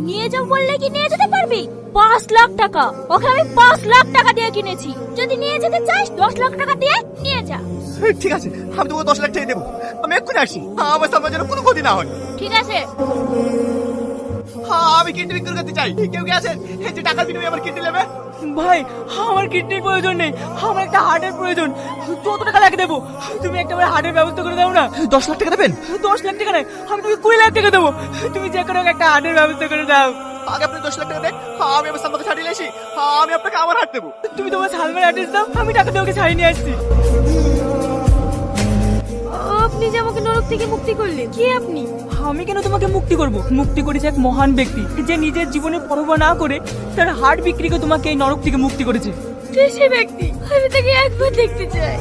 নিয়ে যাও বললে কি নিয়ে যেতে পারবি? 5 লাখ টাকা, ওকে আমি 5 লাখ টাকা দিয়ে কিনেছি। যদি নিয়ে যেতে চাস 10 লাখ টাকা দিয়ে নিয়ে যা। ঠিক আছে, আমি তোমাকে 10 লাখ টাকা দেবো। আমি এক্ষুনি আসি, আমার সামনে যেন কোনো ক্ষতি না হয়। ঠিক আছে। আমি কিডনি বিক্রি করতে চাই, কেউ কি আছেন এই যে টাকার বিনিময়ে আমার কিডনি নেবে? ভাই আমার কিডনির প্রয়োজন নেই, আমার একটা হার্টের প্রয়োজন। কত টাকা লাগে দেবো? তুমি একটা হার্টের ব্যবস্থা করে দাও না। 10 লাখ টাকা দেবেন? 10 লাখ টাকা নয়, আমি তুমি 20 লাখ টাকা দেবো। তুমি যে কোনো একটা হার্টের ব্যবস্থা করে দাও। আগে আপনি 10 লাখ টাকা দেন, আমি আমার সামনে ছাড়িয়ে আসি, আমি আপনাকে আমার হাত দেবো। তুমি তোমার সালমার অ্যাড্রেস দাও, আমি টাকা দিয়ে ওকে ছাড়িয়ে নিয়ে আসছি। আপনি যে আমাকে নরক থেকে মুক্তি করলেন, কে আপনি? আমি কেন তোমাকে মুক্তি করব? মুক্তি করেছে এক মহান ব্যক্তি, যে নিজের জীবনে পরোয়া না করে তার হার্ট বিক্রি করে তোমাকে এই নরক থেকে মুক্তি করেছে। সে ব্যক্তি, আমি তাকে একবার দেখতে চাই।